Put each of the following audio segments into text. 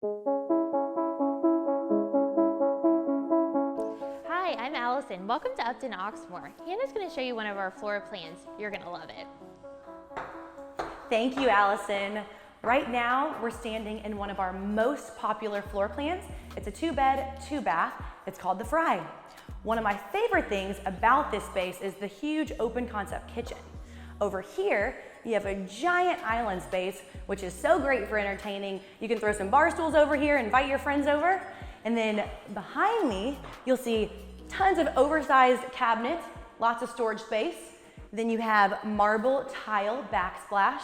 Hi, I'm Allison. Welcome to Upton Oxmoor. Hannah's going to show you one of our floor plans. You're going to love it. Thank you, Allison. Right now, we're standing in one of our most popular floor plans. It's a 2-bed, 2-bath. It's called the Fry. One of my favorite things about this space is the huge open concept kitchen. Over here, you have a giant island space, which is so great for entertaining. You can throw some bar stools over here, invite your friends over. And then behind me, you'll see tons of oversized cabinets, lots of storage space. Then you have marble tile backsplash.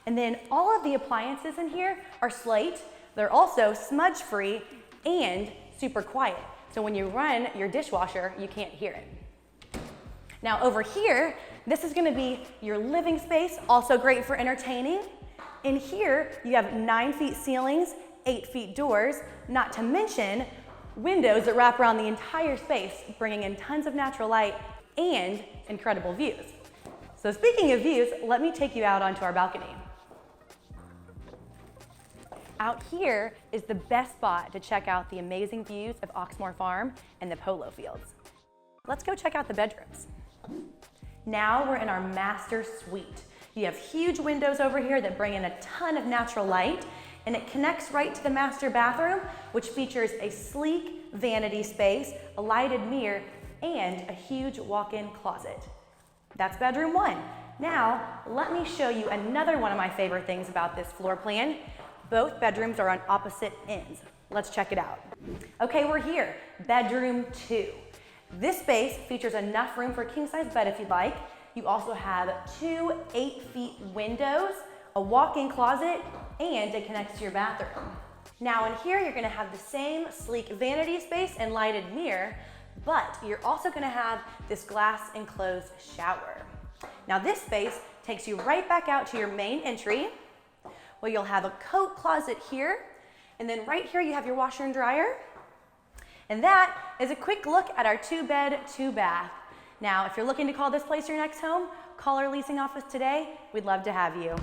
And then all of the appliances in here are slate. They're also smudge-free and super quiet. So when you run your dishwasher, you can't hear it. Now over here, this is gonna be your living space, also great for entertaining. In here, you have 9 feet ceilings, 8 feet doors, not to mention windows that wrap around the entire space, bringing in tons of natural light and incredible views. So speaking of views, let me take you out onto our balcony. Out here is the best spot to check out the amazing views of Oxmoor Farm and the polo fields. Let's go check out the bedrooms. Now we're in our master suite. You have huge windows over here that bring in a ton of natural light, and it connects right to the master bathroom, which features a sleek vanity space, a lighted mirror, and a huge walk-in closet. That's bedroom 1. Now, let me show you another one of my favorite things about this floor plan. Both bedrooms are on opposite ends. Let's check it out. Okay, we're here, bedroom 2. This space features enough room for a king-size bed if you'd like. You also have 2 8-feet windows, a walk-in closet, and it connects to your bathroom. Now in here, you're gonna have the same sleek vanity space and lighted mirror, but you're also gonna have this glass enclosed shower. Now this space takes you right back out to your main entry, where you'll have a coat closet here, and then right here you have your washer and dryer. And that is a quick look at our 2-bed, 2-bath. Now, if you're looking to call this place your next home, call our leasing office today. We'd love to have you.